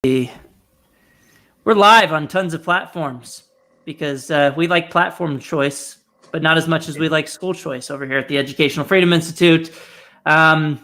We're live on tons of platforms because we like platform choice, but not as much as we like school choice over here at the Educational Freedom Institute. Yeah,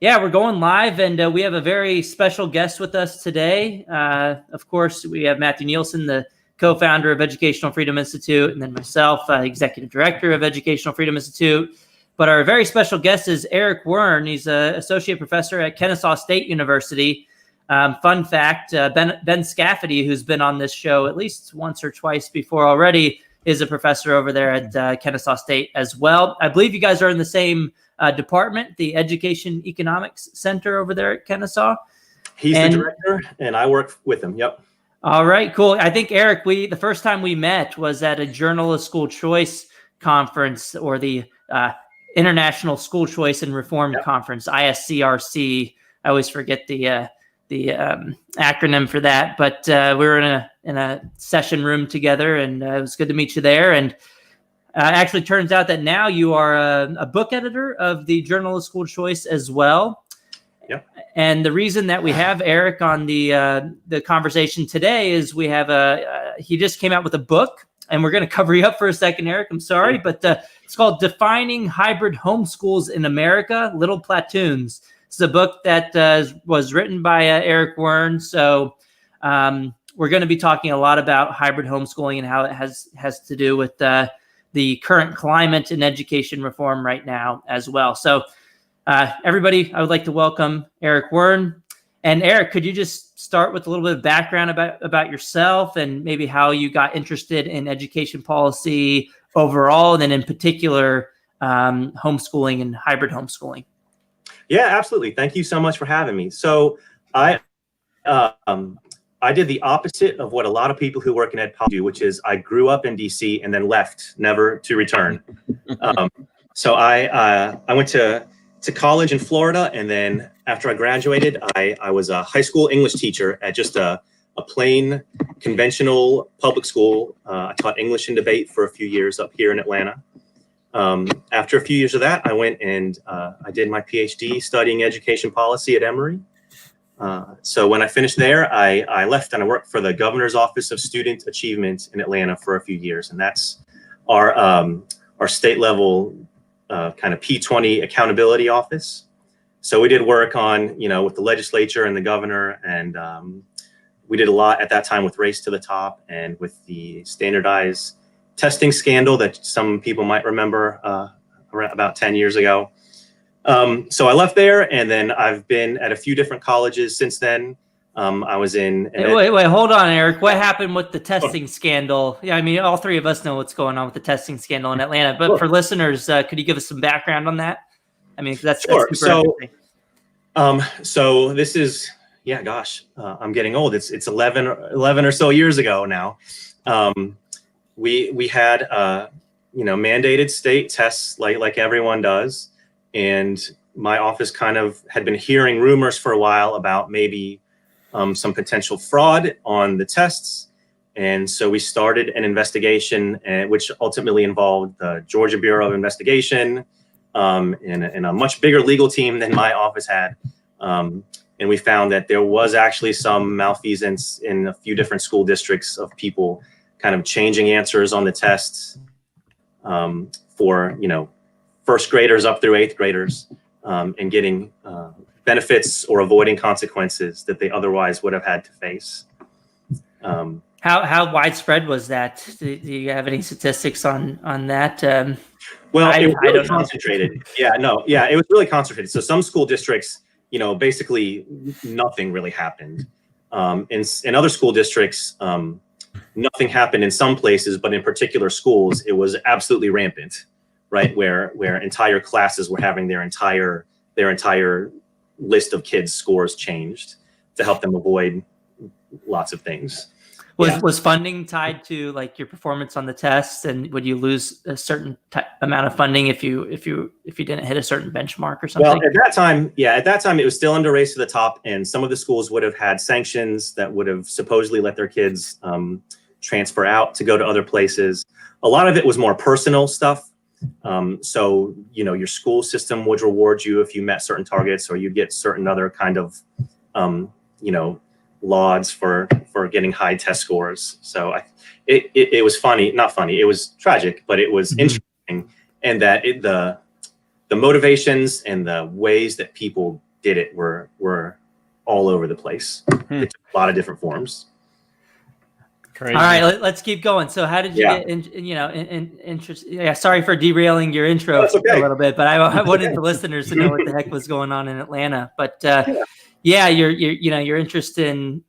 we're going live, and we have a very special guest with us today. Of course, we have Matthew NIelsen, the co-founder of Educational Freedom Institute, and then myself, executive director of Educational Freedom Institute. But our very special guest is Eric Wearne. He's an associate professor at Kennesaw State University. Fun fact, Ben Scafferty, who's been on this show at least once or twice before already, is a professor over there at Kennesaw State as well. I believe you guys are in the same department, the Education Economics Center over there at Kennesaw. He's the director, and I work with him. Yep. All right, cool. I think, Eric, the first time we met was at a Journal of School Choice conference, or the International School Choice and Reform Conference, ISCRC. I always forget the acronym for that, but we were in a session room together, and it was good to meet you there. And actually turns out that now you are a book editor of the Journal of School Choice as well. Yep. And the reason that we have Eric on the conversation today is we have he just came out with a book, and we're going to cover you up for a second, Eric. I'm sorry, but it's called Defining Hybrid Homeschools in America, Little Platoons. It's a book that was written by Eric Wearne. So we're going to be talking a lot about hybrid homeschooling and how it has to do with the current climate in education reform right now as well. So everybody, I would like to welcome Eric Wearne. And Eric, could you just start with a little bit of background about yourself and maybe how you got interested in education policy overall, and then in particular homeschooling and hybrid homeschooling? Yeah, absolutely. Thank you so much for having me. So I did the opposite of what a lot of people who work in ed policy do, which is I grew up in DC and then left, never to return. So I went to college in Florida, and then after I graduated, I was a high school English teacher at just a plain conventional public school. I taught English and debate for a few years up here in Atlanta. After a few years of that, I went and I did my PhD studying education policy at Emory. So when I finished there, I left and I worked for the Governor's Office of Student Achievement in Atlanta for a few years. And that's our state level kind of P20 accountability office. So we did work on, with the legislature and the governor, and we did a lot at that time with Race to the Top and with the standardized testing scandal that some people might remember about 10 years ago. So I left there, and then I've been at a few different colleges since then. I was in... Wait, hold on, Eric. What happened with the testing scandal? Yeah, I mean, all three of us know what's going on with the testing scandal in Atlanta, but for listeners, could you give us some background on that? I mean, that's super interesting. So this is, I'm getting old. It's 11 or so years ago now. We had, mandated state tests like everyone does. And my office kind of had been hearing rumors for a while about maybe some potential fraud on the tests. And so we started an investigation, which ultimately involved the Georgia Bureau of Investigation and a much bigger legal team than my office had. And we found that there was actually some malfeasance in a few different school districts of people kind of changing answers on the tests for, first graders up through eighth graders, and getting benefits or avoiding consequences that they otherwise would have had to face. How widespread was that? Do you have any statistics on that? Well, it was really concentrated. It was really concentrated. So some school districts, basically nothing really happened. In other school districts, nothing happened in some places, but in particular schools, it was absolutely rampant, right? Where entire classes were having their entire list of kids' scores changed to help them avoid lots of things. Was funding tied to like your performance on the tests, and would you lose a certain amount of funding if you didn't hit a certain benchmark or something? Well, at that time it was still under Race to the Top, and some of the schools would have had sanctions that would have supposedly let their kids transfer out to go to other places. A lot of it was more personal stuff. So your school system would reward you if you met certain targets, or you'd get certain other kind of lauds for getting high test scores. So it was funny, not funny. It was tragic, but it was interesting, and that the motivations and the ways that people did it were all over the place. It took a lot of different forms. Crazy. All right, let's keep going. So how did you get interest? Yeah, sorry for derailing your intro a little bit, but I wanted the listeners to know what the heck was going on in Atlanta. But your interest in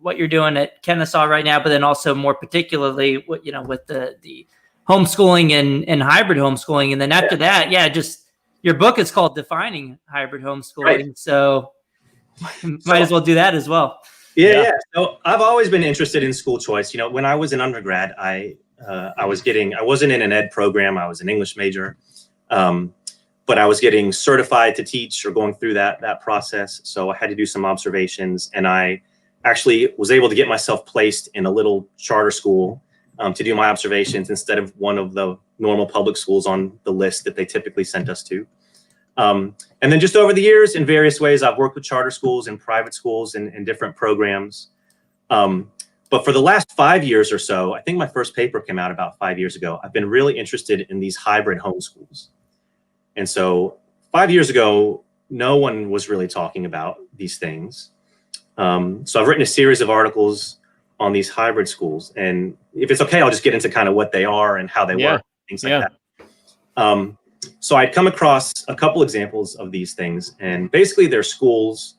what you're doing at Kennesaw right now, but then also more particularly with the homeschooling and hybrid homeschooling, and then after that, just your book is called Defining Hybrid Homeschooling, right. So might as well do that as well. Yeah. So I've always been interested in school choice. When I was an undergrad, I wasn't in an ed program. I was an English major, but I was getting certified to teach or going through that process. So I had to do some observations, and I actually was able to get myself placed in a little charter school to do my observations instead of one of the normal public schools on the list that they typically sent us to. And then just over the years, in various ways, I've worked with charter schools and private schools and different programs. But for the last 5 years or so, I think my first paper came out about 5 years ago, I've been really interested in these hybrid homeschools. And so 5 years ago, no one was really talking about these things. So I've written a series of articles on these hybrid schools. And if it's okay, I'll just get into kind of what they are and how they work, things like that. So I'd come across a couple examples of these things, and basically they're schools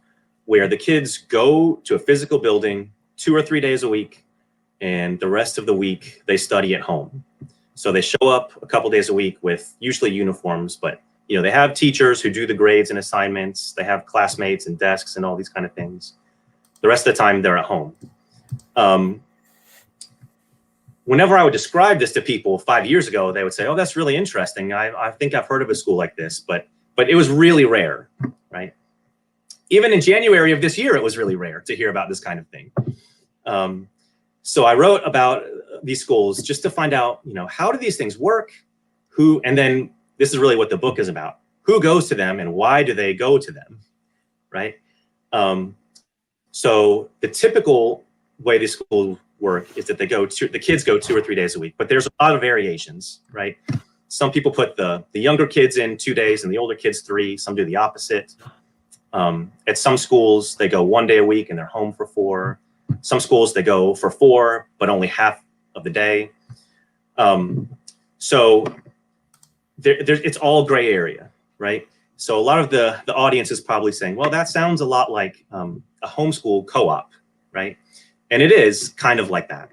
where the kids go to a physical building 2 or 3 days a week, and the rest of the week they study at home. So they show up a couple days a week with usually uniforms, but they have teachers who do the grades and assignments. They have classmates and desks and all these kind of things. The rest of the time they're at home. Whenever I would describe this to people 5 years ago, they would say, "Oh, that's really interesting. I think I've heard of a school like this," but it was really rare, right? Even in January of this year, it was really rare to hear about this kind of thing. So I wrote about these schools just to find out, how do these things work? And then this is really what the book is about. Who goes to them and why do they go to them, right? So the typical way these schools work is that the kids go 2 or 3 days a week, but there's a lot of variations, right? Some people put the younger kids in 2 days and the older kids 3. Some do the opposite. At some schools, they go 1 day a week and they're home for 4. Some schools, they go for 4, but only half of the day. So it's all gray area, right? So a lot of the audience is probably saying, well, that sounds a lot like a homeschool co-op, right? And it is kind of like that.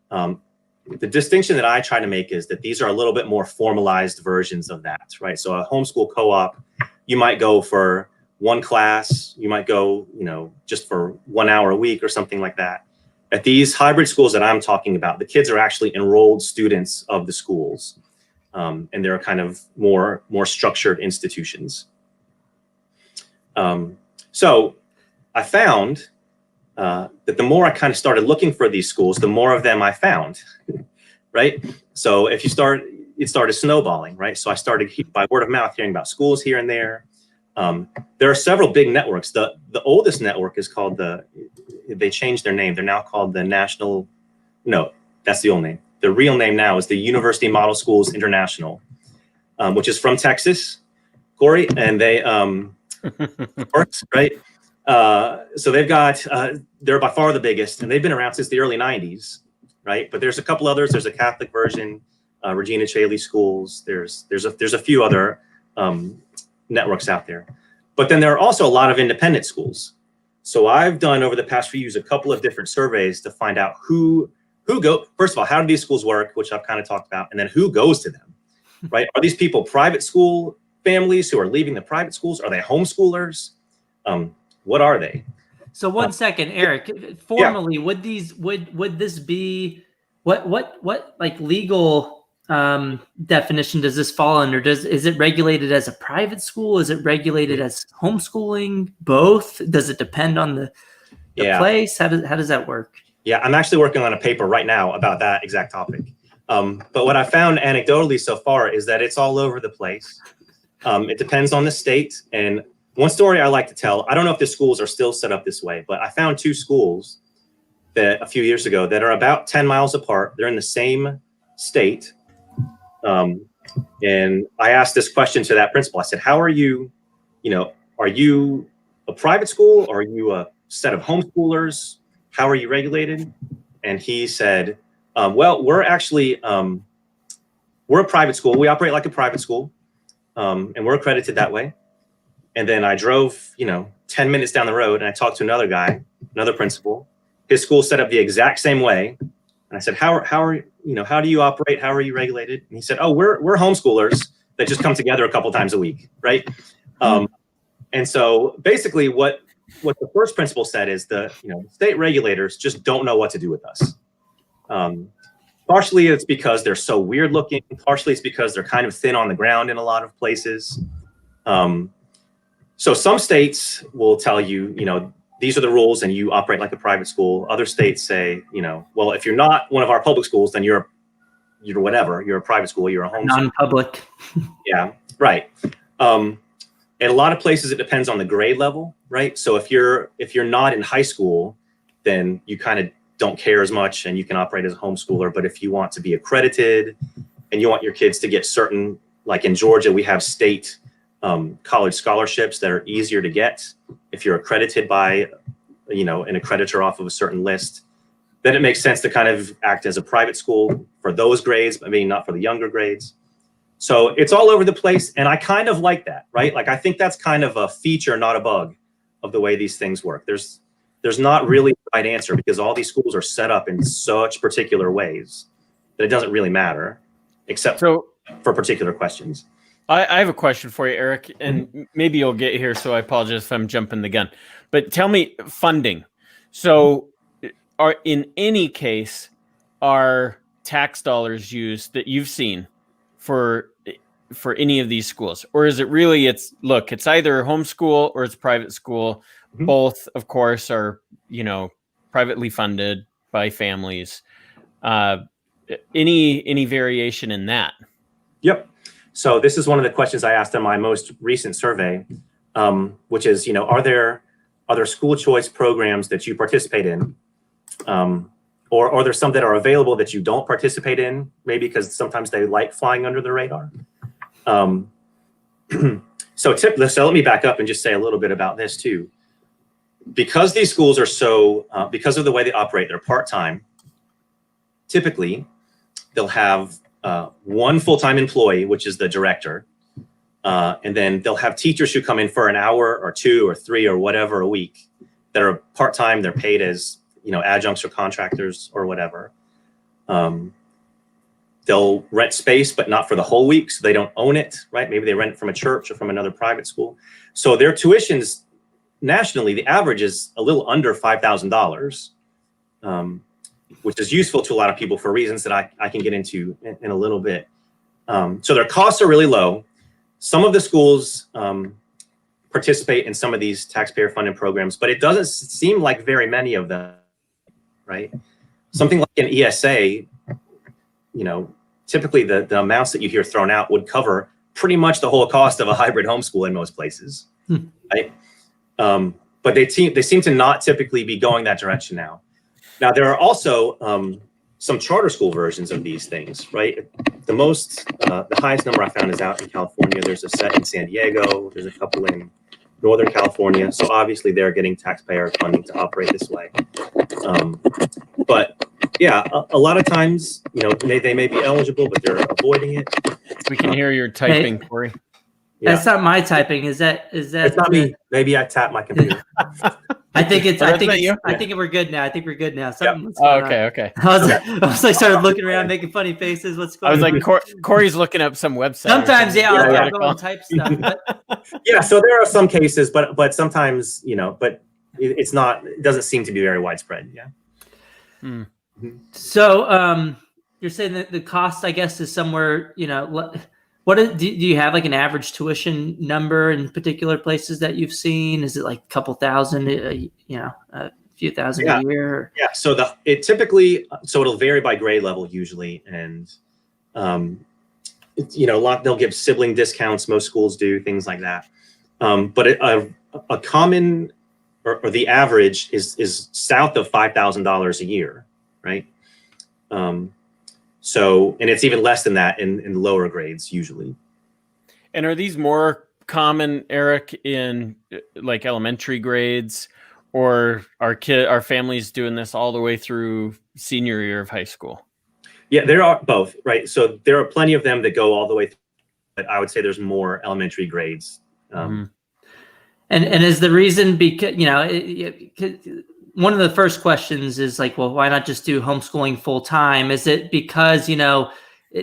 The distinction that I try to make is that these are a little bit more formalized versions of that, right? So a homeschool co-op, you might go for one class, you might go, just for 1 hour a week or something like that. At these hybrid schools that I'm talking about, the kids are actually enrolled students of the schools. And they're kind of more structured institutions. So I found that the more I kind of started looking for these schools, the more of them I found, right? So it started snowballing, right? So I started by word of mouth hearing about schools here and there. There are several big networks. The oldest network is called they changed their name. They're now called the that's the old name. The real name now is the University Model Schools International, which is from Texas, Corey, and they works, right? So they've got, they're by far the biggest, and they've been around since the early 90s, right? But there's a couple others. There's a Catholic version, Regina Chaley Schools. There's a few other networks out there. But then there are also a lot of independent schools. So I've done over the past few years a couple of different surveys to find out who go. First of all, how do these schools work, which I've kind of talked about, and then who goes to them, right? Are these people private school families who are leaving the private schools? Are they homeschoolers? What are they? So 1 second, Eric. Formally, would this be what like legal definition does this fall under? Is it regulated as a private school? Is it regulated as homeschooling? Both? Does it depend on the place? How does that work? Yeah, I'm actually working on a paper right now about that exact topic. But what I found anecdotally so far is that it's all over the place. It depends on the state. And one story I like to tell, I don't know if the schools are still set up this way, but I found 2 schools that a few years ago that are about 10 miles apart. They're in the same state. And I asked this question to that principal. I said, how are you, are you a private school or are you a set of homeschoolers? How are you regulated? And he said, well, we're actually, we're a private school. We operate like a private school, and we're accredited that way. And then I drove, 10 minutes down the road and I talked to another guy, another principal. His school set up the exact same way. And I said, how do you operate? How are you regulated? And he said, oh, we're homeschoolers that just come together a couple times a week, right? And so basically what the first principal said is the state regulators just don't know what to do with us. Partially it's because they're so weird looking. Partially it's because they're kind of thin on the ground in a lot of places. So some states will tell you, these are the rules and you operate like a private school. Other states say, well, if you're not one of our public schools, then you're whatever. You're a private school. You're a home non-public. Yeah, right. In a lot of places, it depends on the grade level, right? So if you're not in high school, then you kind of don't care as much and you can operate as a homeschooler. But if you want to be accredited and you want your kids to get certain, like in Georgia, we have state college scholarships that are easier to get if you're accredited by, an accreditor off of a certain list, then it makes sense to kind of act as a private school for those grades, not for the younger grades. So it's all over the place. And I kind of like that, right? Like, I think that's kind of a feature, not a bug of the way these things work. There's not really the right answer because all these schools are set up in such particular ways that it doesn't really matter except for particular questions. I have a question for you, Eric, and maybe you'll get here, so I apologize if I'm jumping the gun. But tell me, funding. So in any case, are tax dollars used that you've seen for any of these schools? Or is it really, it's either homeschool or it's private school. Mm-hmm. Both, of course, are, privately funded by families. Any variation in that? Yep. So this is one of the questions I asked in my most recent survey, which is, are there school choice programs that you participate in? Or are there some that are available that you don't participate in, maybe because sometimes they like flying under the radar? So let me back up and just say a little bit about this too. Because these schools are because of the way they operate, they're part-time, typically they'll have one full-time employee, which is the director, and then they'll have teachers who come in for an hour or 2 or 3 or whatever a week that are part-time. They're paid as adjuncts or contractors or whatever. They'll rent space, but not for the whole week, so they don't own it, right? Maybe they rent it from a church or from another private school. So their tuitions nationally, the average is a little under $5,000. Which is useful to a lot of people for reasons that I can get into in a little bit. So their costs are really low. Some of the schools participate in some of these taxpayer funded programs, but it doesn't seem like very many of them, right? Something like an ESA, typically the amounts that you hear thrown out would cover pretty much the whole cost of a hybrid homeschool in most places, right? But they seem to not typically be going that direction now. Now, there are also some charter school versions of these things, right? The highest number I found is out in California. There's a set in San Diego. There's a couple in Northern California. So obviously they're getting taxpayer funding to operate this way. But yeah, a lot of times, they may be eligible, but they're avoiding it. We can hear your typing, Corey. Yeah. That's not my typing. Is that? It's not me. Maybe I tapped my computer. I think we're good now. I think we're good now. Okay. I was like, started looking around, making funny faces. What's going on? I was like, Corey's looking up some website. Sometimes, I'll go and type stuff. But... Yeah, so there are some cases, but sometimes, but it's not. It doesn't seem to be very widespread. Yeah. Mm-hmm. So you're saying that the cost, I guess, is somewhere. Do you have like an average tuition number in particular places that you've seen? Is it like a couple thousand, a few thousand a year? Yeah. So it'll vary by grade level usually. And, they'll give sibling discounts. Most schools do things like that. But a common or the average is south of $5,000 a year, right? So, and it's even less than that in lower grades usually. And are these more common, Eric, in like elementary grades, or are families doing this all the way through senior year of high school? Yeah, there are both, right? So there are plenty of them that go all the way through, but I would say there's more elementary grades. And is the reason because, one of the first questions is like, well, why not just do homeschooling full time? Is it because,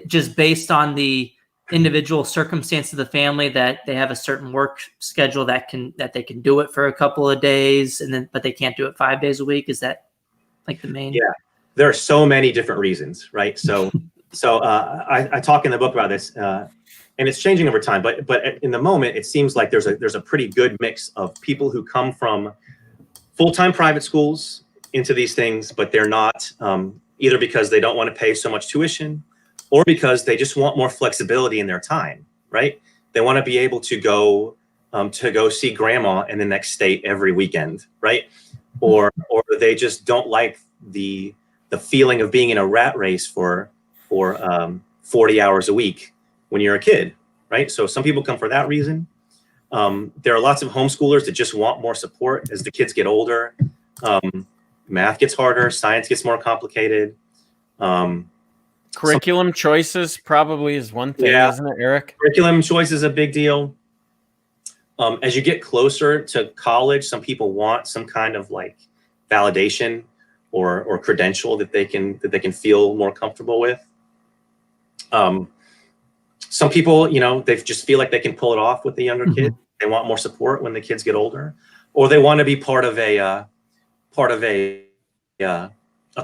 just based on the individual circumstance of the family that they have a certain work schedule that they can do it for a couple of days but they can't do it 5 days a week? Is that like the main? Yeah, there are so many different reasons, right? So I talk in the book about this, and it's changing over time, but in the moment, it seems like there's a pretty good mix of people who come from full-time private schools into these things, but they're not, either because they don't want to pay so much tuition or because they just want more flexibility in their time, right? They want to be able to go see grandma in the next state every weekend, right? Or they just don't like the feeling of being in a rat race for 40 hours a week when you're a kid, right? So some people come for that reason. There are lots of homeschoolers that just want more support as the kids get older. Math gets harder, science gets more complicated. Curriculum choices probably is one thing, isn't it, Eric? Curriculum choice is a big deal. As you get closer to college, some people want some kind of like validation or credential that they can feel more comfortable with. Some people, they just feel like they can pull it off with the younger kid. They want more support when the kids get older, or they want to be part of a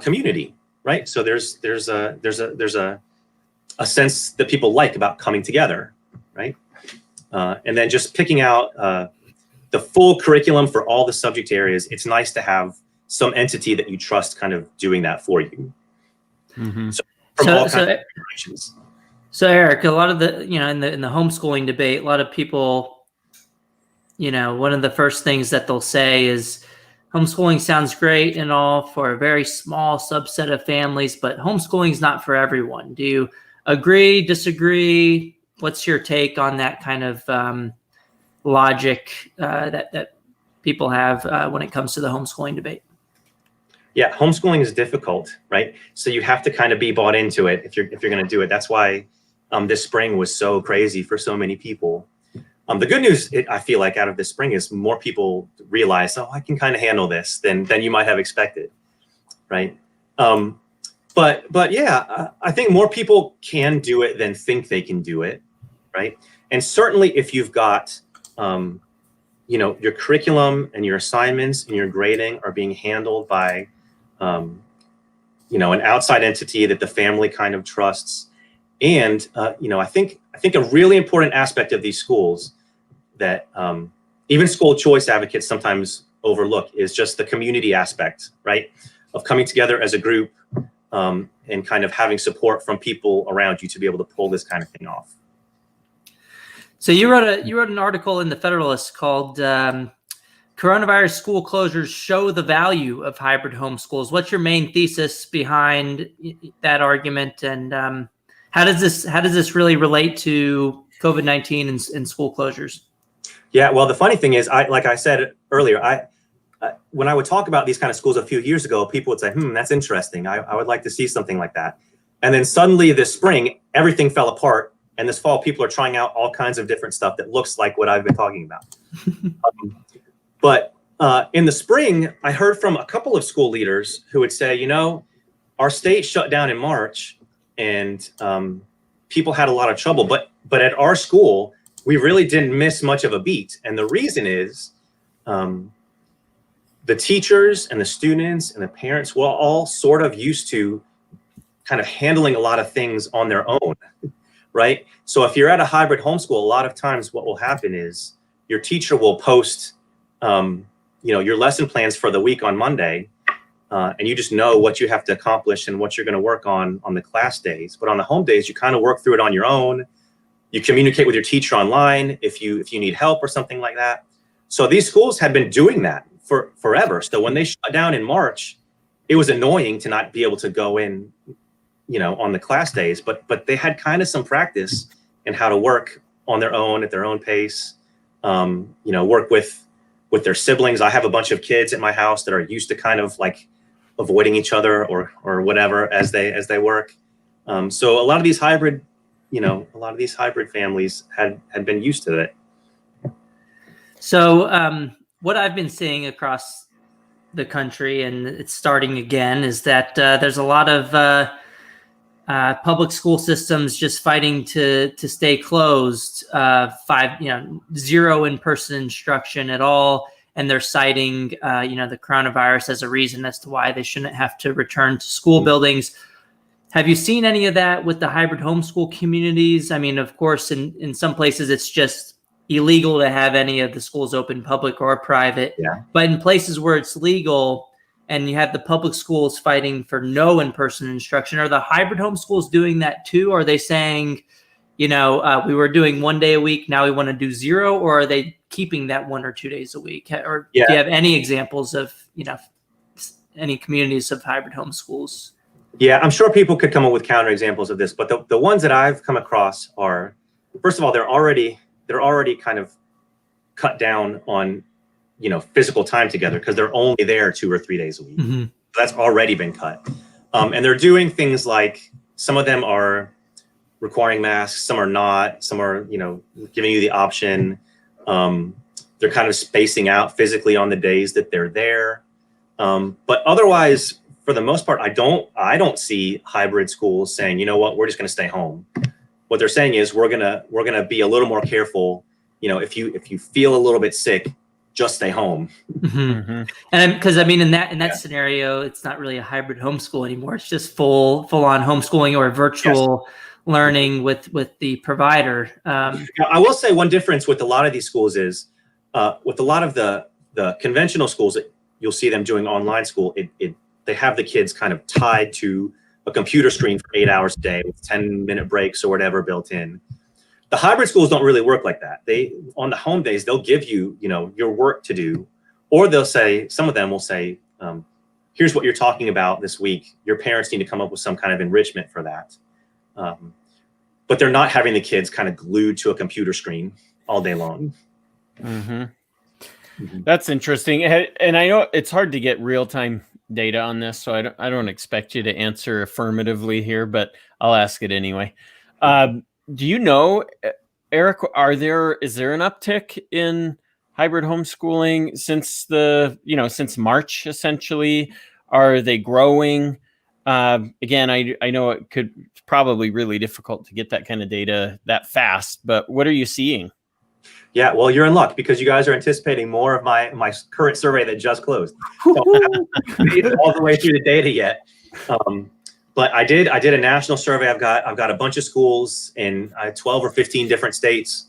community, right? So there's a sense that people like about coming together, right? And then just picking out the full curriculum for all the subject areas. It's nice to have some entity that you trust kind of doing that for you. So from all kinds of generations. So Eric, a lot of the, in the homeschooling debate, a lot of people, one of the first things that they'll say is homeschooling sounds great and all for a very small subset of families, but homeschooling is not for everyone. Do you agree, disagree? What's your take on that kind of logic that people have when it comes to the homeschooling debate? Yeah, homeschooling is difficult, right? So you have to kind of be bought into it if you're going to do it. That's why this spring was so crazy for so many people. The good news, I feel like, out of this spring is more people realize, I can kind of handle this than you might have expected, right? But yeah, I think more people can do it than think they can do it, right? And certainly if you've got, your curriculum and your assignments and your grading are being handled by, an outside entity that the family kind of trusts. And, I think a really important aspect of these schools that even school choice advocates sometimes overlook is just the community aspect, right? Of coming together as a group and kind of having support from people around you to be able to pull this kind of thing off. So you wrote an article in the Federalist called Coronavirus School Closures Show the Value of Hybrid Homeschools. What's your main thesis behind that argument, and how does this really relate to COVID-19 and school closures? Yeah, well, the funny thing is, like I said earlier, when I would talk about these kind of schools a few years ago, people would say, that's interesting. I would like to see something like that. And then suddenly this spring, everything fell apart. And this fall, people are trying out all kinds of different stuff that looks like what I've been talking about. But in the spring, I heard from a couple of school leaders who would say, our state shut down in March and people had a lot of trouble. But at our school, we really didn't miss much of a beat. And the reason is the teachers and the students and the parents were all sort of used to kind of handling a lot of things on their own, right? So if you're at a hybrid homeschool, a lot of times what will happen is your teacher will post, your lesson plans for the week on Monday, and you just know what you have to accomplish and what you're going to work on the class days. But on the home days, you kind of work through it on your own. You communicate with your teacher online if you need help or something like that. So these schools had been doing that for forever. So when they shut down in March, it was annoying to not be able to go in, on the class days, but they had kind of some practice in how to work on their own at their own pace, work with their siblings. I have a bunch of kids at my house that are used to kind of like avoiding each other or whatever as they work. So a lot of these hybrid families had been used to it. So what I've been seeing across the country, and it's starting again, is that there's a lot of public school systems just fighting to stay closed. Zero in-person instruction at all, and they're citing the coronavirus as a reason as to why they shouldn't have to return to school buildings. Have you seen any of that with the hybrid homeschool communities? I mean, of course, in some places it's just illegal to have any of the schools open, public or private. Yeah. But in places where it's legal and you have the public schools fighting for no in-person instruction, are the hybrid homeschools doing that too? Or are they saying, we were doing 1 day a week, now we want to do 0? Or are they keeping that 1 or 2 days a week? Or do you have any examples of, any communities of hybrid homeschools? Yeah, I'm sure people could come up with counterexamples of this, but the ones that I've come across are, first of all, they're already kind of cut down on, physical time together because they're only there 2 or 3 days a week. Mm-hmm. That's already been cut. And they're doing things like, some of them are requiring masks, some are not, some are, giving you the option. They're kind of spacing out physically on the days that they're there. But otherwise, for the most part, I don't see hybrid schools saying, you know what, we're just going to stay home. What they're saying is we're gonna be a little more careful. If you feel a little bit sick, just stay home. Mm-hmm. Mm-hmm. And because in that scenario, it's not really a hybrid homeschool anymore. It's just full on homeschooling or virtual learning with the provider. I will say one difference with a lot of these schools is with a lot of the conventional schools that you'll see them doing online school, they have the kids kind of tied to a computer screen for 8 hours a day with 10-minute breaks or whatever built in. The hybrid schools don't really work like that. On the home days, they'll give you, your work to do, or they'll say, some of them will say, here's what you're talking about this week. Your parents need to come up with some kind of enrichment for that. But they're not having the kids kind of glued to a computer screen all day long. Mm-hmm. Mm-hmm. That's interesting. And I know it's hard to get real-time data on this, so I don't expect you to answer affirmatively here, but I'll ask it anyway. Do you know, Eric, is there an uptick in hybrid homeschooling since March, essentially? Are they growing? Again, I know it's probably really difficult to get that kind of data that fast, but what are you seeing? Yeah, well, you're in luck because you guys are anticipating more of my current survey that just closed. So I haven't made it all the way through the data yet. But I did a national survey. I've got a bunch of schools in 12 or 15 different states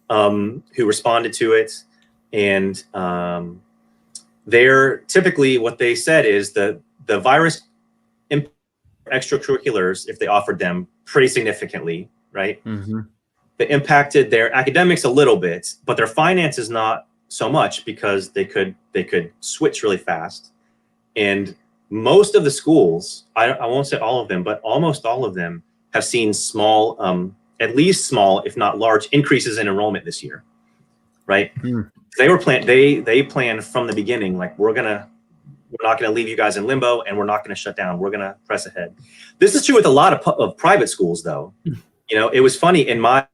who responded to it, and they're typically, what they said is the virus impacted extracurriculars, if they offered them, pretty significantly, right? Mm-hmm. It impacted their academics a little bit, but their finances not so much because they could switch really fast. And most of the schools, I won't say all of them, but almost all of them have seen small, at least small, if not large, increases in enrollment this year, right? Mm. They planned from the beginning, like we're not gonna leave you guys in limbo, and we're not gonna shut down. We're gonna press ahead. This is true with a lot of private schools, though. It was funny in my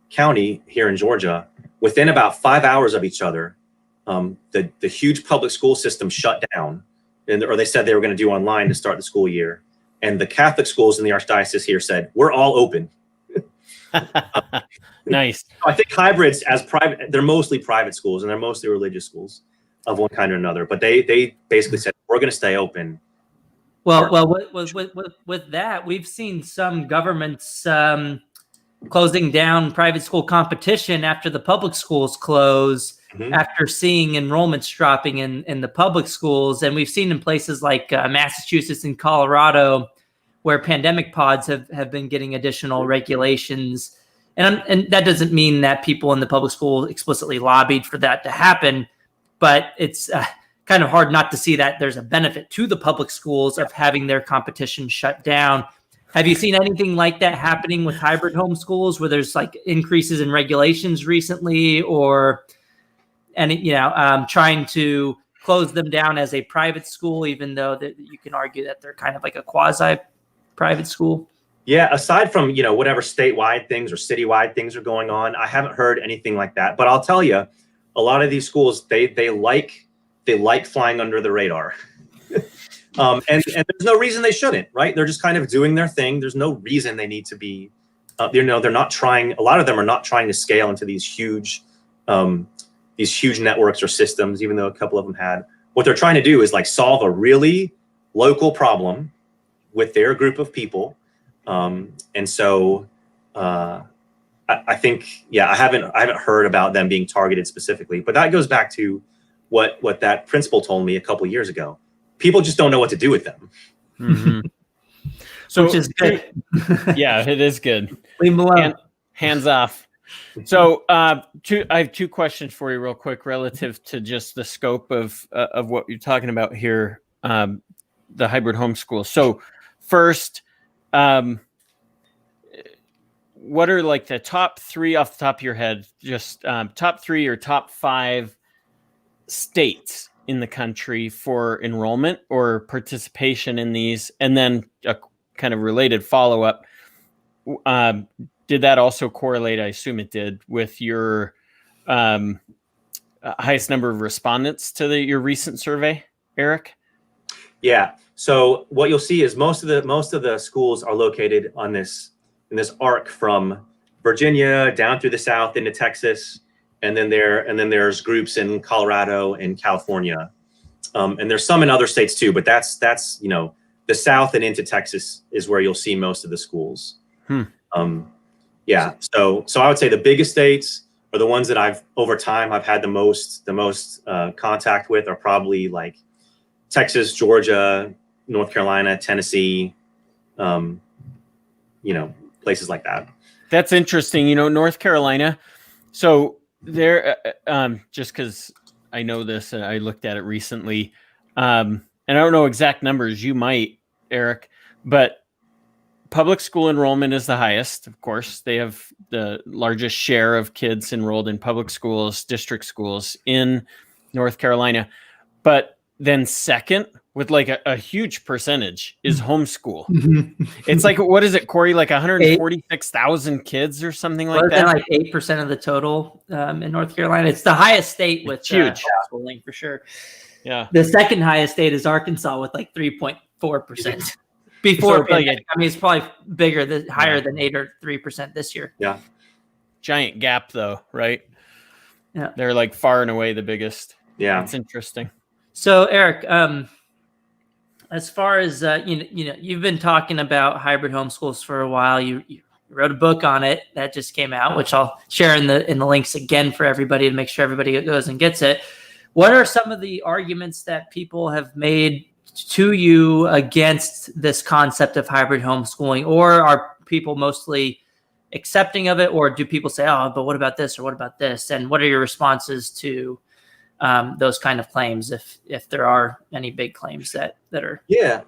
county here in Georgia, within about 5 hours of each other, the huge public school system shut down, or they said they were going to do online to start the school year. And the Catholic schools in the archdiocese here said, we're all open. Nice. I think hybrids as private, they're mostly private schools and they're mostly religious schools of one kind or another, but they basically said, we're going to stay open. Well, with that, we've seen some governments closing down private school competition after the public schools close, mm-hmm. after seeing enrollments dropping in the public schools. And we've seen in places like Massachusetts and Colorado where pandemic pods have been getting additional regulations. And that doesn't mean that people in the public school explicitly lobbied for that to happen, but it's kind of hard not to see that there's a benefit to the public schools of having their competition shut down. Have you seen anything like that happening with hybrid homeschools, where there's like increases in regulations recently, or trying to close them down as a private school, even though that you can argue that they're kind of like a quasi private school? Yeah, aside from, whatever statewide things or citywide things are going on, I haven't heard anything like that. But I'll tell you, a lot of these schools, they like flying under the radar. And there's no reason they shouldn't, right? They're just kind of doing their thing. There's no reason they need to be, they're not trying, a lot of them are not trying to scale into these huge networks or systems, even though a couple of them had. What they're trying to do is like solve a really local problem with their group of people. And so I think, I haven't heard about them being targeted specifically, but that goes back to what that principal told me a couple of years ago. People just don't know what to do with them. Mm-hmm. So, which is good. Yeah, it is good. Leave them alone. Hands off. So I have two questions for you real quick relative to just the scope of what you're talking about here, the hybrid homeschool. So first, what are like the top three off the top of your head, just top three or top five states in the country for enrollment or participation in these? And then a kind of related follow-up, did that also correlate, I assume it did, with your highest number of respondents to your recent survey, Eric? Yeah. So what you'll see is most of the schools are located in this arc from Virginia down through the South into Texas, and then there's groups in Colorado and California, and there's some in other states too. But that's the South and into Texas is where you'll see most of the schools. Yeah. So I would say the biggest states are the ones that I've had the most contact with are probably like Texas, Georgia, North Carolina, Tennessee, places like that. That's interesting. North Carolina. So there, just because I know this and I looked at it recently, and I don't know exact numbers. You might, Eric, but public school enrollment is the highest. Of course, they have the largest share of kids enrolled in public schools, district schools in North Carolina. But then second, with like a huge percentage, is homeschool. It's like, what is it, Corey? Like 146,000 kids or something like that? Like 8% of the total in North Carolina. It's the highest state with huge homeschooling for sure. Yeah. The second highest state is Arkansas with like 3.4%. Before, it's probably bigger, higher than 8 or 3% this year. Yeah. Giant gap though, right? Yeah. They're like far and away the biggest. Yeah. It's interesting. So Eric, as far as, you've been talking about hybrid homeschools for a while. You wrote a book on it that just came out, which I'll share in the links again for everybody to make sure everybody goes and gets it. What are some of the arguments that people have made to you against this concept of hybrid homeschooling, or are people mostly accepting of it, or do people say, oh, but what about this or what about this? And what are your responses to those kind of claims, if there are any big claims that are? Yeah.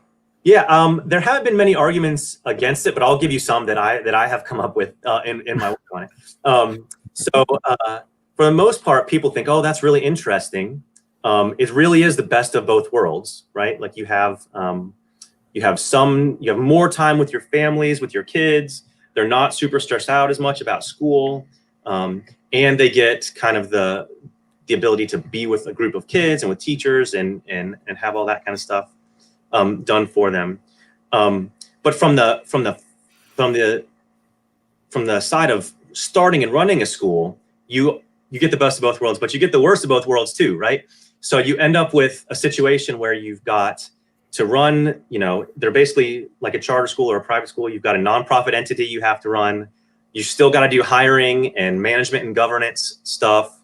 There haven't been many arguments against it, but I'll give you some that I have come up with in my work on it. So for the most part, people think, oh, that's really interesting. It really is the best of both worlds, right? Like you have more time with your families, with your kids. They're not super stressed out as much about school, and they get kind of the ability to be with a group of kids and with teachers and have all that kind of stuff done for them. But from the side of starting and running a school, you get the best of both worlds, but you get the worst of both worlds too, right? So you end up with a situation where you've got to run, they're basically like a charter school or a private school. You've got a nonprofit entity you have to run. You still got to do hiring and management and governance stuff.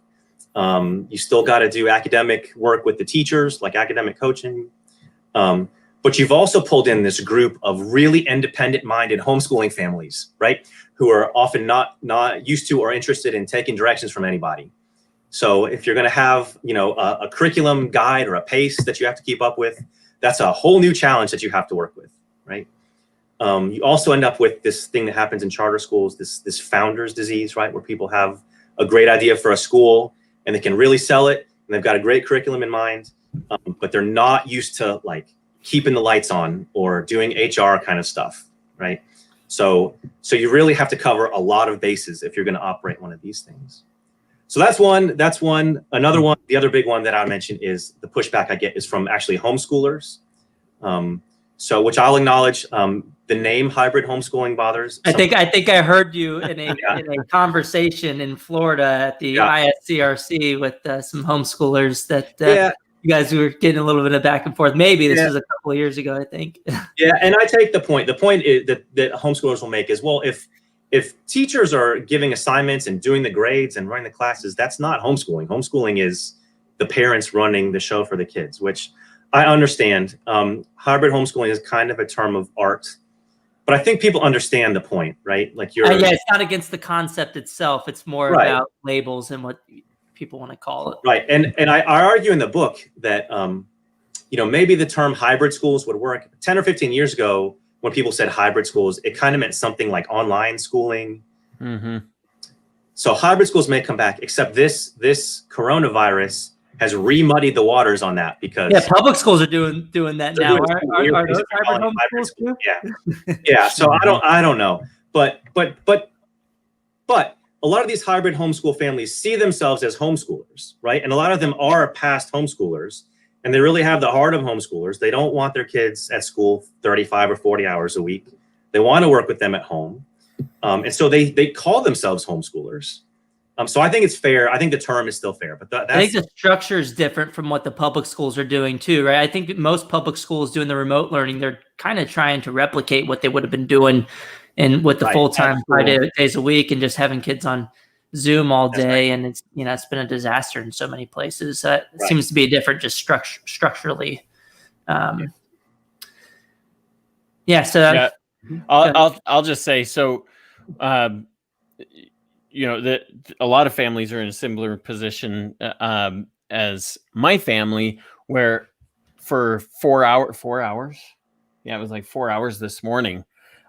You still got to do academic work with the teachers, like academic coaching. But you've also pulled in this group of really independent-minded homeschooling families, right? Who are often not used to or interested in taking directions from anybody. So if you're going to have, a curriculum guide or a pace that you have to keep up with, that's a whole new challenge that you have to work with, right? You also end up with this thing that happens in charter schools, this founder's disease, right? Where people have a great idea for a school and they can really sell it and they've got a great curriculum in mind, but they're not used to like keeping the lights on or doing HR kind of stuff, right? So you really have to cover a lot of bases if you're going to operate one of these things. So that's one. Another one, the other big one that I mentioned is the pushback I get is from actually homeschoolers. So which I'll acknowledge, the name hybrid homeschooling bothers. I think I heard you in a conversation in Florida at the ISCRC with some homeschoolers that you guys were getting a little bit of back and forth. Maybe this was a couple of years ago, I think. Yeah, and I take the point. The point is that homeschoolers will make is, well, if teachers are giving assignments and doing the grades and running the classes, that's not homeschooling. Homeschooling is the parents running the show for the kids, which I understand. Hybrid homeschooling is kind of a term of art, but I think people understand the point, right? Like it's not against the concept itself. It's more about labels and what people want to call it. Right. And I argue in the book that, maybe the term hybrid schools would work 10 or 15 years ago. When people said hybrid schools, it kind of meant something like online schooling. Mm-hmm. So hybrid schools may come back, except this coronavirus has remuddied the waters on that because public schools are doing that now. Are those hybrid homeschools too? Yeah. So I don't know, but a lot of these hybrid homeschool families see themselves as homeschoolers, right? And a lot of them are past homeschoolers. And they really have the heart of homeschoolers. They don't want their kids at school 35 or 40 hours a week. They want to work with them at home. And so they call themselves homeschoolers. So I think it's fair. I think the term is still fair. But that's, I think the structure is different from what the public schools are doing too, right? I think most public schools doing the remote learning, they're kind of trying to replicate what they would have been doing with the full-time 5 days a week and just having kids on Zoom all day, and it's it's been a disaster in so many places. It seems to be different, just structurally. So I'll just say so. A lot of families are in a similar position as my family, where for 4 hours, it was like 4 hours this morning,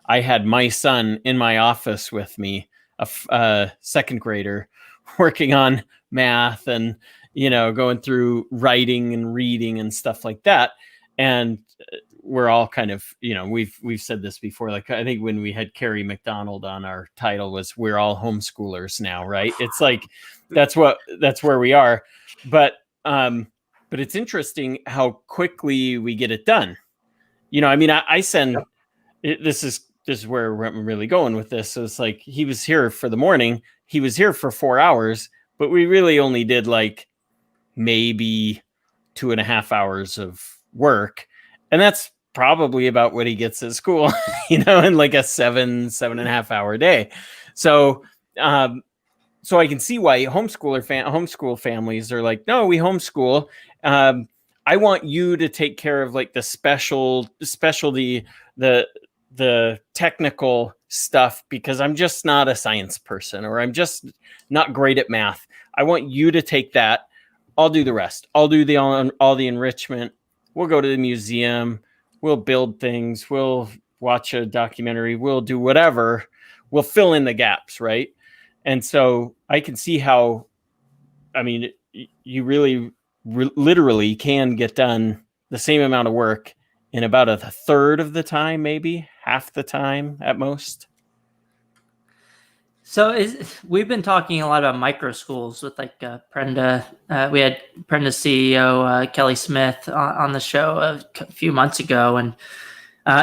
I had my son in my office with me, a second grader, working on math and, going through writing and reading and stuff like that. And we're all kind of, we've said this before, like, I think when we had Carrie McDonald on, our title was, we're all homeschoolers now, right? It's like, that's where we are. But it's interesting how quickly we get it done. I send, this is where we're really going with this. So it's like, he was here for the morning. He was here for 4 hours, but we really only did like maybe 2.5 hours of work. And that's probably about what he gets at school, in like a 7.5 hour day. So I can see why homeschool families are like, no, we homeschool. I want you to take care of like the specialty, the technical stuff, because I'm just not a science person, or I'm just not great at math. I want you to take that. I'll do the rest. I'll do all the enrichment. We'll go to the museum. We'll build things. We'll watch a documentary. We'll do whatever. We'll fill in the gaps, right? And so I can see how, you really literally can get done the same amount of work in about a third of the time, maybe half the time at most. So we've been talking a lot about micro schools with like Prenda. We had Prenda's CEO, Kelly Smith, on the show a few months ago. And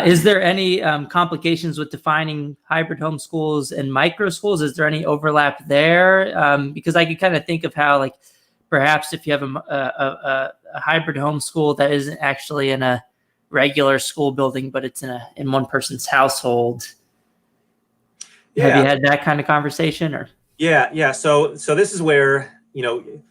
is there any complications with defining hybrid homeschools and micro schools? Is there any overlap there? Because I could kind of think of how, like, perhaps if you have a hybrid homeschool that isn't actually in a regular school building, but it's in one person's household. Yeah. Have you had that kind of conversation, or? Yeah. So this is where, the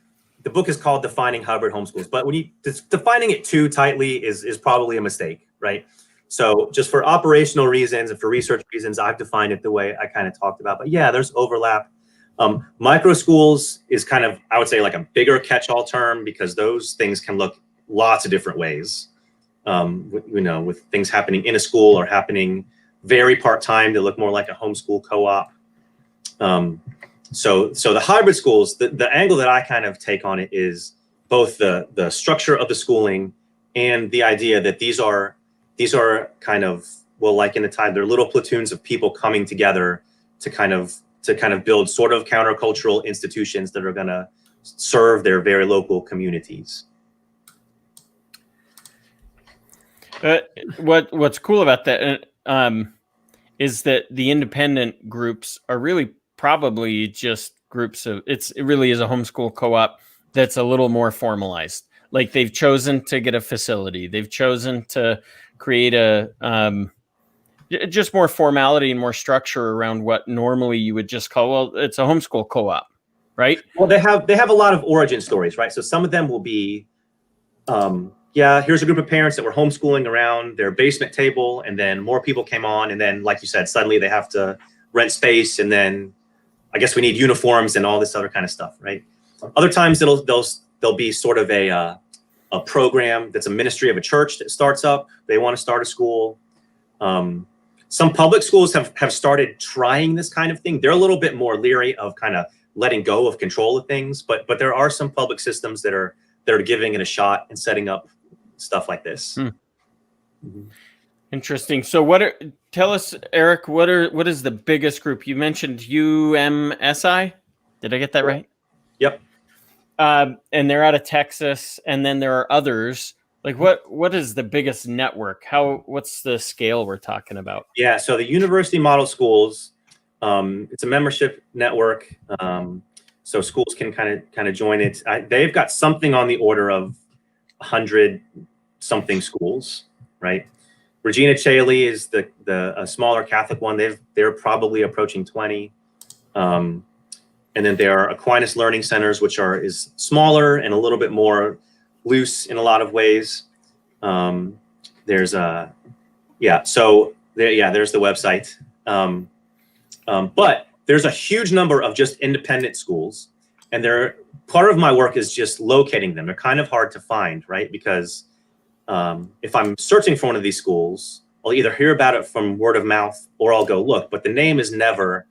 book is called Defining Hybrid Homeschools, but when defining it too tightly is probably a mistake, right? So just for operational reasons and for research reasons, I've defined it the way I kind of talked about. But yeah, there's overlap. Micro schools is kind of, I would say, like a bigger catch-all term, because those things can look lots of different ways. With things happening in a school or happening very part-time that look more like a homeschool co-op. So the hybrid schools, the angle that I kind of take on it is both the structure of the schooling and the idea that these are kind of, well, like in the time, they're little platoons of people coming together to kind of build sort of countercultural institutions that are going to serve their very local communities. What's cool about that is that the independent groups are really probably just groups of, it really is a homeschool co-op that's a little more formalized. Like they've chosen to get a facility. They've chosen to create just more formality and more structure around what normally you would just call, well, it's a homeschool co-op, right? Well, they have a lot of origin stories, right? So some of them will be, here's a group of parents that were homeschooling around their basement table, and then more people came on, and then, like you said, suddenly they have to rent space, and then I guess we need uniforms and all this other kind of stuff, right? Other times there'll be sort of a program that's a ministry of a church that starts up. They want to start a school. Some public schools have started trying this kind of thing. They're a little bit more leery of kind of letting go of control of things, but there are some public systems that are giving it a shot and setting up stuff like this. Mm-hmm. Interesting. So tell us, Eric, what is the biggest group? You mentioned UMSI. Did I get that right? Yep. And they're out of Texas, and then there are others. Like what is the biggest network? What's the scale we're talking about? Yeah, so the University Model Schools, it's a membership network. So schools can kind of join it. They've got something on the order of 100 something schools, right? Regina Caeli is a smaller Catholic one. They're probably approaching 20. And then there are Aquinas Learning Centers, which is smaller and a little bit more loose in a lot of ways. There's the website. But there's a huge number of just independent schools, and part of my work is just locating them. They're kind of hard to find, right? Because if I'm searching for one of these schools, I'll either hear about it from word of mouth or I'll go look, but the name is never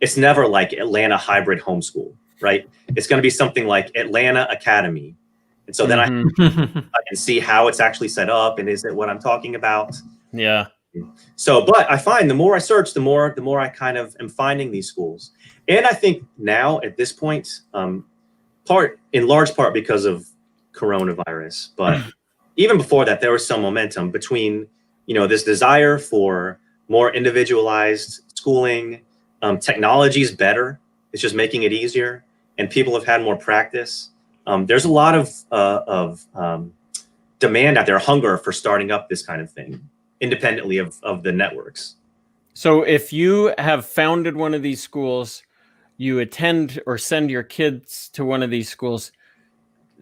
like Atlanta Hybrid Homeschool, right? It's going to be something like Atlanta Academy. And so then I can see how it's actually set up, and is it what I'm talking about? Yeah. So, but I find the more I search, the more I kind of am finding these schools. And I think now at this point, in large part because of coronavirus, but even before that, there was some momentum between, this desire for more individualized schooling. Technology is better. It's just making it easier, and people have had more practice. There's a lot of demand out there, hunger for starting up this kind of thing, independently of the networks. So if you have founded one of these schools, you attend or send your kids to one of these schools,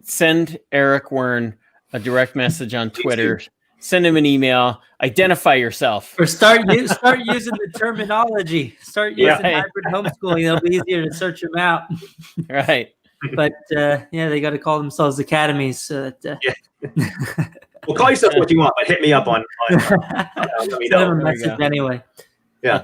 send Eric Wearne a direct message on Twitter, send him an email, identify yourself. Or start using the terminology. Start using hybrid homeschooling. It'll be easier to search them out. Right. But they got to call themselves academies. So that, Well, call yourself what you want, but hit me up on let me know. Send them a message anyway. Yeah.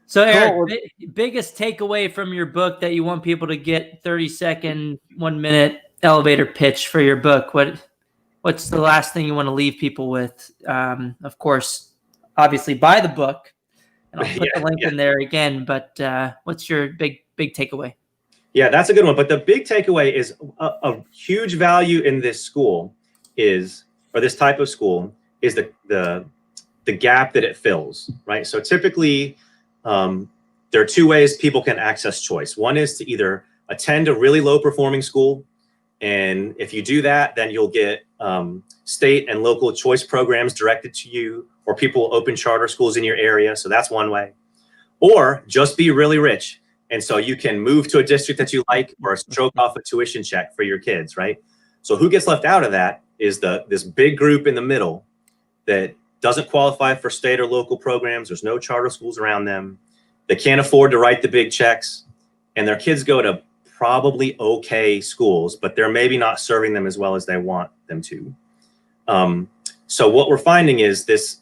So Eric, biggest takeaway from your book that you want people to get, 30-second, 1-minute elevator pitch for your book. What's the last thing you want to leave people with? Of course, obviously buy the book, and I'll put the link in there again. But what's your big takeaway? Yeah, that's a good one. But the big takeaway is a huge value in this school this type of school is the gap that it fills, right? So typically, there are two ways people can access choice. One is to either attend a really low performing school, and if you do that, then you'll get state and local choice programs directed to you, or people open charter schools in your area. So that's one way. Or just be really rich, and so you can move to a district that you like, or stroke off a tuition check for your kids, right? So who gets left out of that is this big group in the middle that doesn't qualify for state or local programs. There's no charter schools around them. They can't afford to write the big checks, and their kids go to probably okay schools, but they're maybe not serving them as well as they want them to. So what we're finding is this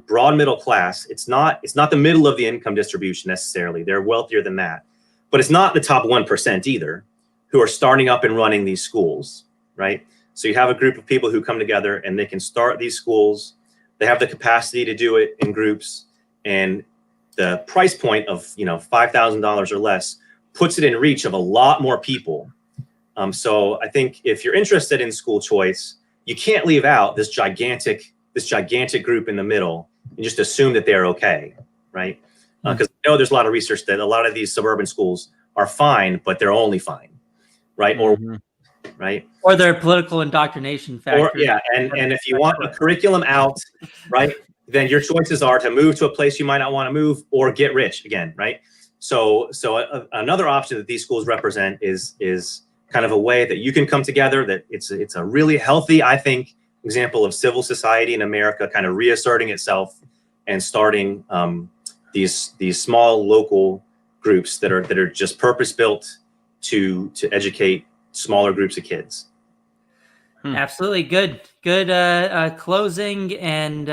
broad middle class. It's not the middle of the income distribution necessarily. They're wealthier than that, but it's not the top 1% either, who are starting up and running these schools, right? So you have a group of people who come together and they can start these schools. They have the capacity to do it in groups, and the price point of $5,000 or less puts it in reach of a lot more people. So I think if you're interested in school choice, you can't leave out this gigantic group in the middle and just assume that they're okay, right? Because I know there's a lot of research that a lot of these suburban schools are fine, but they're only fine, right? Or their political indoctrination factor. And if you want a curriculum out, right, then your choices are to move to a place you might not want to move or get rich again, right? So another option that these schools represent is kind of a way that you can come together, that it's a really healthy, I think, example of civil society in America kind of reasserting itself and starting these small local groups that are just purpose-built to educate smaller groups of kids. Absolutely. Good closing and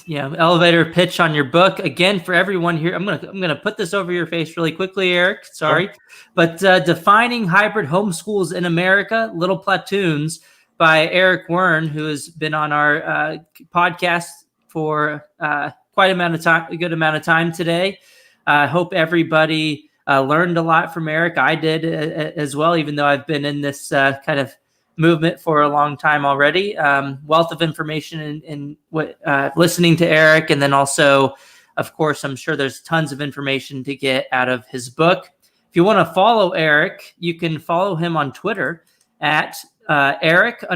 elevator pitch on your book. Again, for everyone here, I'm gonna put this over your face really quickly, Eric. Sorry. Sure. But Defining Hybrid Homeschools in America, Little Platoons by Eric Wearne, who has been on our podcast for quite a good amount of time today. I hope everybody learned a lot from Eric. I did as well, even though I've been in this kind of movement for a long time already. Wealth of information in listening to Eric. And then also, of course, I'm sure there's tons of information to get out of his book. If you want to follow Eric, you can follow him on Twitter at Eric_Wearne.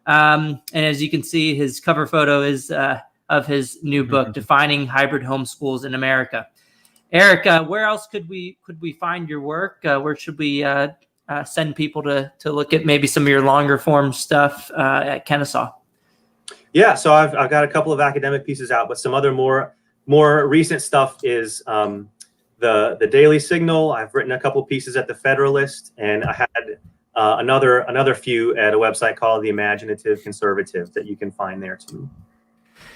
And as you can see, his cover photo is of his new book, Defining Hybrid Homeschools in America. Eric, where else could we find your work? Where should we send people to look at maybe some of your longer form stuff at Kennesaw? Yeah, so I've got a couple of academic pieces out, but some other more recent stuff is the Daily Signal. I've written a couple pieces at the Federalist, and I had another few at a website called The Imaginative Conservative that you can find there too.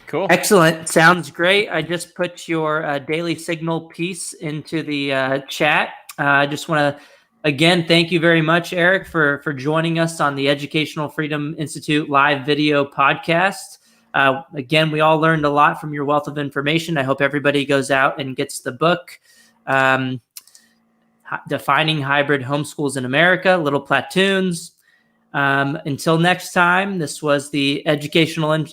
Cool. Excellent. Sounds great. I just put your Daily Signal piece into the chat. I just want to, again, thank you very much, Eric, for joining us on the Educational Freedom Institute live video podcast. Again, we all learned a lot from your wealth of information. I hope everybody goes out and gets the book, Defining Hybrid Homeschools in America, Little Platoons. Until next time, this was the Educational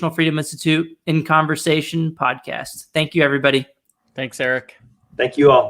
Freedom Institute in Conversation podcast. Thank you, everybody. Thanks, Eric. Thank you all.